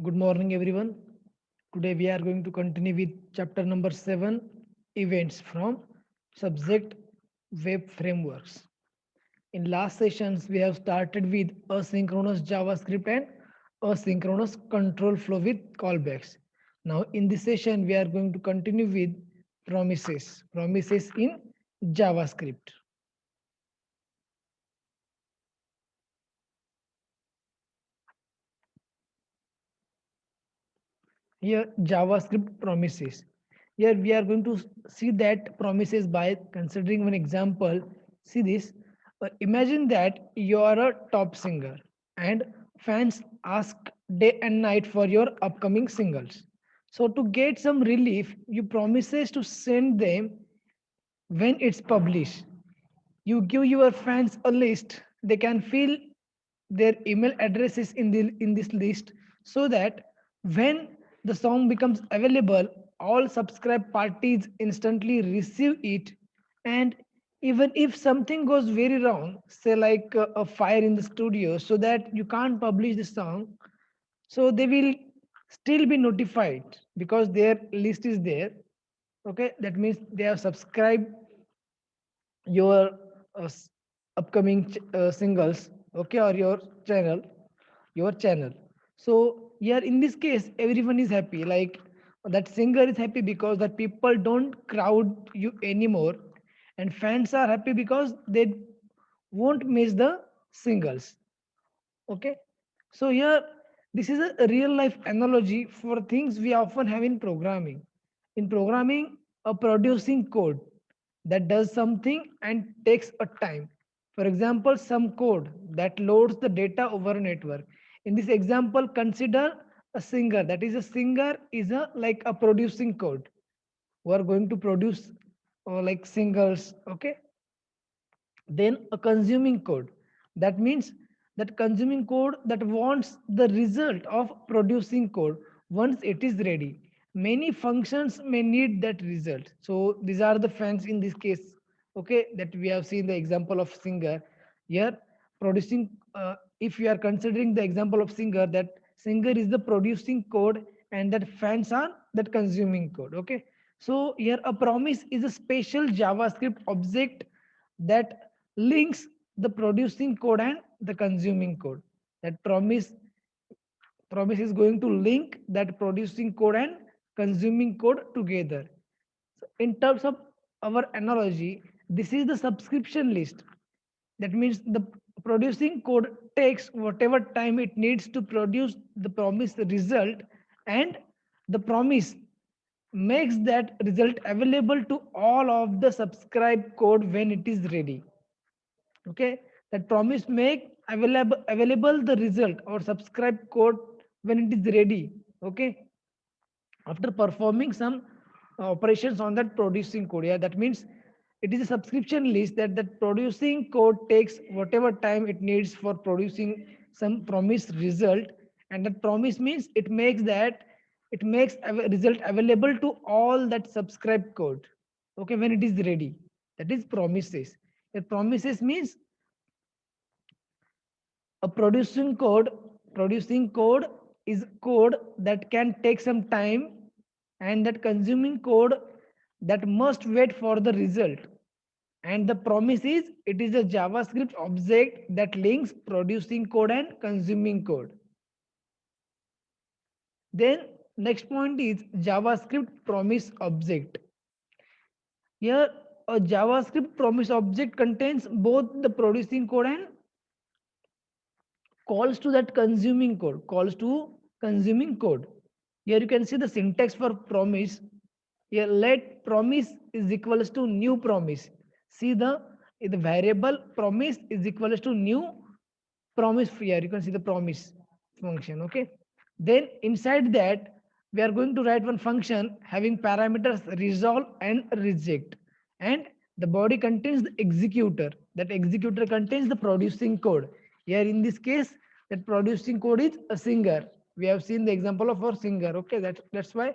Good morning, everyone. Today we are going to continue with chapter number 7 events from subject web frameworks. In last sessions, we have started with asynchronous JavaScript and asynchronous control flow with callbacks. Now, in this session, we are going to continue with promises in JavaScript. Here, JavaScript promises. Here we are going to see that promises by considering one example. See this. Imagine that you are a top singer and fans ask day and night for your upcoming singles. So to get some relief, you promises to send them when it's published. You give your fans a list. They can fill their email addresses in this list so that when the song becomes available, all subscribed parties instantly receive it. And even if something goes very wrong, say like a fire in the studio, so that you can't publish the song, so they will still be notified because their list is there. Okay, that means they have subscribed your upcoming singles, okay, or your channel. So here in this case everyone is happy, like that singer is happy because that people don't crowd you anymore, and fans are happy because they won't miss the singles. Okay, so here this is a real life analogy for things we often have in programming. In programming, a producing code that does something and takes a time. For example, some code that loads the data over a network. In this example, consider a singer. That is, a singer is a like a producing code who are going to produce like singles. Okay, then a consuming code, that means that consuming code that wants the result of producing code once it is ready. Many functions may need that result, so these are the fans in this case. Okay, that we have seen the example of singer here producing. If we are considering the example of singer, that singer is the producing code and that fans are that consuming code. Okay, so here a promise is a special JavaScript object that links the producing code and the consuming code. That promise is going to link that producing code and consuming code together. So in terms of our analogy, this is the subscription list. That means the producing code takes whatever time it needs to produce the promised result, and the promise makes that result available to all of the subscribe code when it is ready. Okay, that promise make available the result or subscribe code when it is ready. Okay, after performing some operations on that producing code. Yeah, that means it is a subscription list that that producing code takes whatever time it needs for producing some promised result, and that promise means it makes a result available to all that subscribe code. Okay, when it is ready, that is promises. The promises means a producing code is code that can take some time, and that consuming code that must wait for the result. And the promise is it is a JavaScript object that links producing code and consuming code. Then next point is JavaScript promise object. Here a JavaScript promise object contains both the producing code and calls to consuming code. Here you can see the syntax for promise. Here let promise is equals to new promise. See the variable promise is equals to new promise. Here you can see the promise function. Okay, then inside that we are going to write one function having parameters resolve and reject, and the body contains the executor. That executor contains the producing code. Here in this case, that producing code is a singer. We have seen the example of our singer. Okay, that's why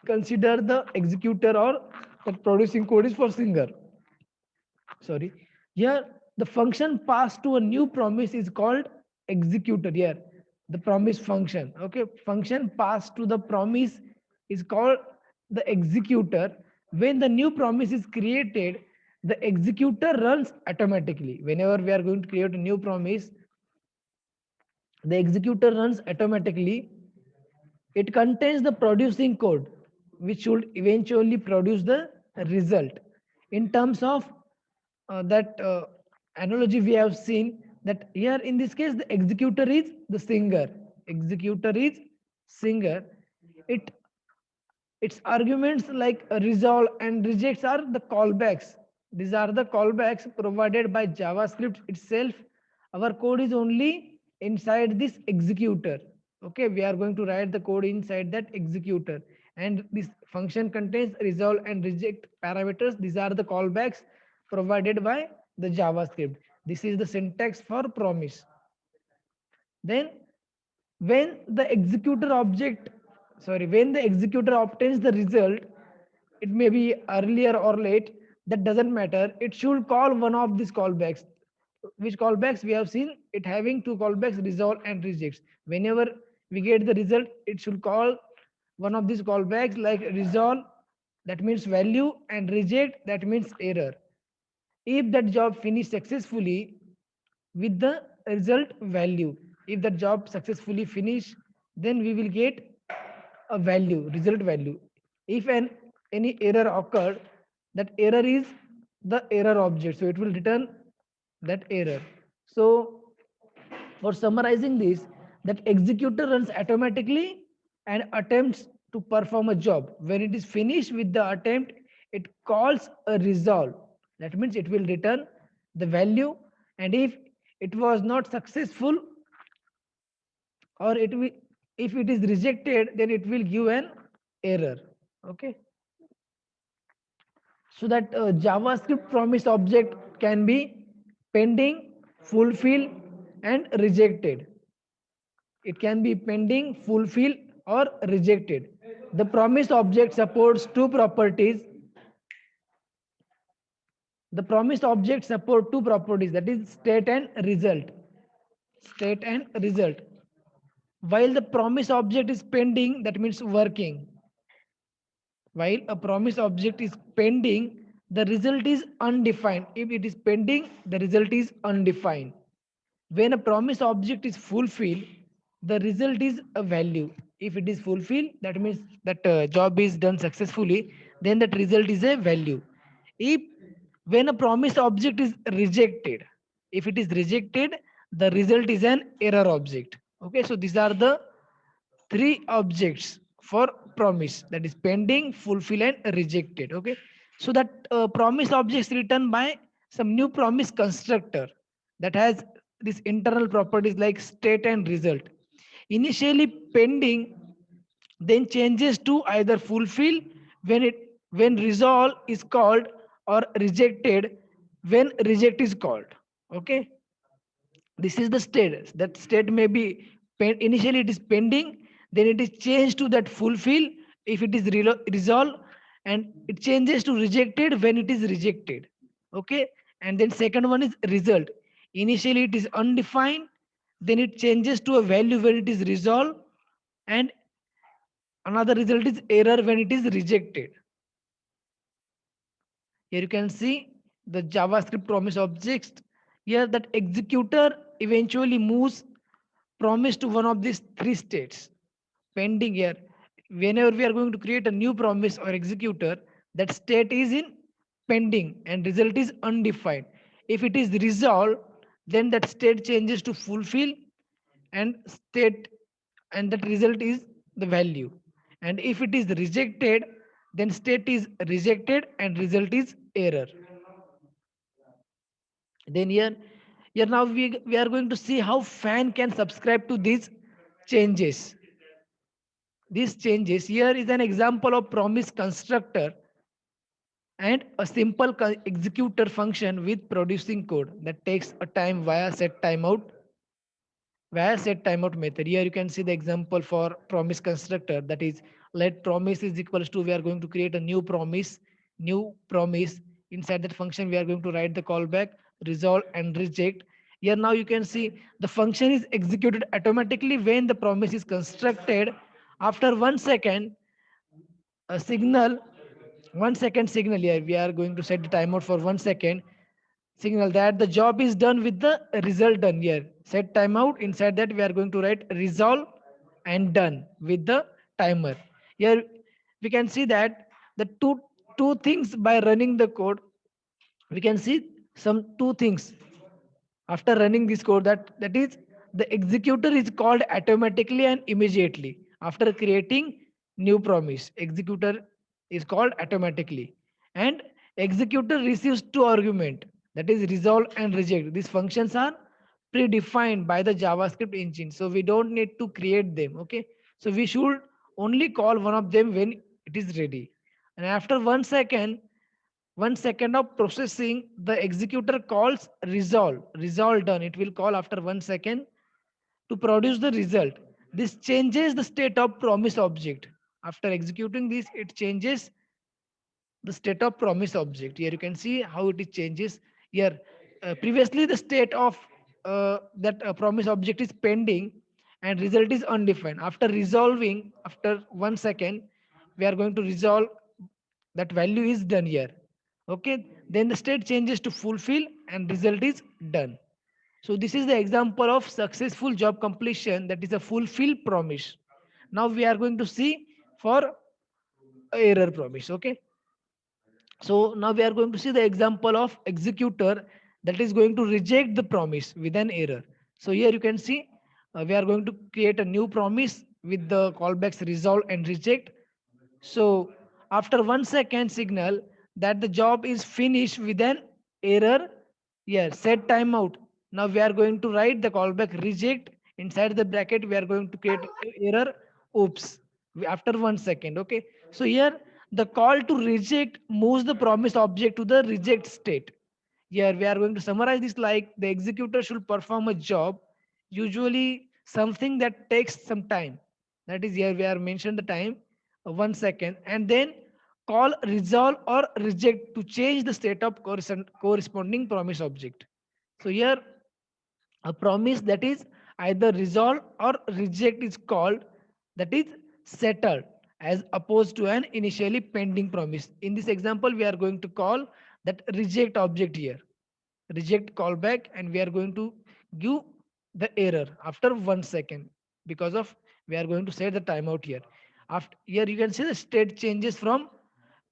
consider the executor or the producing code is for singer. Sorry, here the function passed to a new promise is called executor. Here the promise function. Okay, function passed to the promise is called the executor. When the new promise is created, the executor runs automatically. Whenever we are going to create a new promise, the executor runs automatically. It contains the producing code, which should eventually produce the result. In terms of that analogy, we have seen that here in this case, the executor is the singer. Executor is singer. It its arguments like resolve and rejects are the callbacks. These are the callbacks provided by JavaScript itself. Our code is only inside this executor. Okay, we are going to write the code inside that executor. And this function contains resolve and reject parameters. These are the callbacks provided by the JavaScript. This is the syntax for promise. Then when the executor object when the executor obtains the result, it may be earlier or late, that doesn't matter, it should call one of these callbacks. Which callbacks? We have seen it having two callbacks, resolve and rejects. Whenever we get the result, it should call one of these callbacks, like resolve, that means value, and reject, that means error. If that job finished successfully with the result value, if the job successfully finish, then we will get a value, result value. If any error occurred, that error is the error object, so it will return that error. So for summarizing this, that executor runs automatically and attempts to perform a job. When it is finished with the attempt, it calls a resolve. That means it will return the value, and if it was not successful, or it will, if it is rejected, then it will give an error. Okay, so that JavaScript promise object can be pending, fulfill, and rejected. It can be pending, fulfill, or rejected. The promise object supports two properties. The promise object support two properties, that is state and result. State and result. While the promise object is pending, that means working. While a promise object is pending, the result is undefined. If it is pending, the result is undefined. When a promise object is fulfilled, the result is a value. If it is fulfilled, that means that job is done successfully, then that result is a value. If when a promise object is rejected, if it is rejected, the result is an error object. Okay, so these are the three objects for promise, that is pending, fulfill, and rejected. Okay, so that promise objects written by some new promise constructor that has this internal properties like state and result. Initially pending, then changes to either fulfill when resolve is called, or rejected when reject is called. Okay, this is the state. That state may be initially it is pending, then it is changed to that fulfill if it is resolved, and it changes to rejected when it is rejected. Okay, and then second one is result. Initially it is undefined, then it changes to a value when it is resolved, and another result is error when it is rejected. Here you can see the JavaScript promise objects. Here that executor eventually moves promise to one of these three states. Pending here, whenever we are going to create a new promise or executor, that state is in pending and result is undefined. If it is resolved, then that state changes to fulfill and state, and that result is the value. And if it is rejected, then state is rejected and result is error. Then here now we are going to see how fan can subscribe to these changes. These changes, here is an example of promise constructor and a simple executor function with producing code that takes a time via set timeout method. Here you can see the example for promise constructor, that is let promise is equals to, we are going to create a new promise. Inside that function we are going to write the callback, resolve, and reject. Here now you can see the function is executed automatically when the promise is constructed. After 1 second, a signal, 1 second signal, here we are going to set the timeout for 1 second, signal that the job is done with the result done. Here set timeout, inside that we are going to write resolve and done with the timer. Here we can see that the two things by running the code, we can see some two things after running this code, that is the executor is called automatically and immediately after creating new promise. Executor is called automatically, and executor receives two argument, that is resolve and reject. These functions are predefined by the JavaScript engine, so we don't need to create them. Okay, so we should only call one of them when it is ready. And after 1 second, 1 second of processing, the executor calls resolve done, it will call after 1 second to produce the result. This changes the state of promise object. After executing this, it changes the state of promise object. Here you can see how it changes. Here previously the state of that promise object is pending and result is undefined. After resolving, after 1 second, we are going to resolve, that value is done here. Okay, then the state changes to fulfill and result is done. So this is the example of successful job completion, that is a fulfill promise. Now we are going to see for error promise. Okay, so now we are going to see the example of executor that is going to reject the promise with an error. So here you can see we are going to create a new promise with the callbacks resolve and reject. So after 1 second signal that the job is finished with an error, here set timeout. Now we are going to write the callback reject, inside the bracket we are going to create error oops after 1 second. Okay, so here the call to reject moves the promise object to the reject state. Here we are going to summarize this like the executor should perform a job, usually something that takes some time. That is, here we are mentioned the time 1 second, and then call resolve or reject to change the state of corresponding promise object. So here a promise that is either resolved or reject is called, that is settled, as opposed to an initially pending promise. In this example we are going to call that reject object here, reject callback, and we are going to give the error after 1 second, because of we are going to set the timeout here. After here you can see the state changes from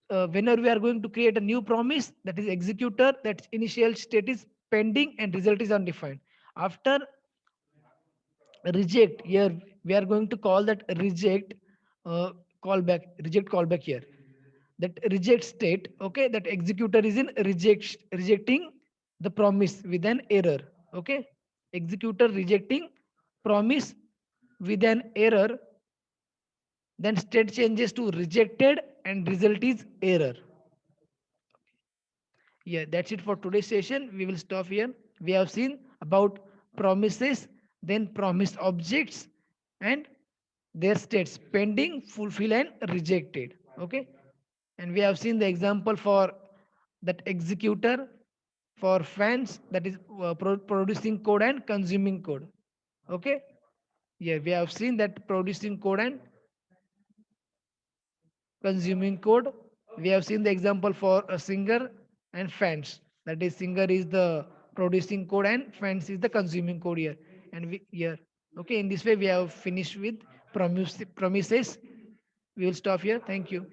whenever we are going to create a new promise, that is executor, that initial state is pending and result is undefined. After reject, here we are going to call that reject callback, reject callback here, that reject state. Okay, that executor is in rejecting the promise with an error. Okay, executor rejecting promise with an error, then state changes to rejected and result is error. Yeah, that's it for today's session. We will stop here. We have seen about promises, then promise objects, and their states pending, fulfill, and rejected. Okay, and we have seen the example for that executor, for fans, that is producing code and consuming code. Okay, yeah, we have seen that producing code and consuming code. We have seen the example for a singer and fans. That is, singer is the producing code and fans is the consuming code here. And we here. Okay, in this way we have finished with promises. We will stop here. Thank you.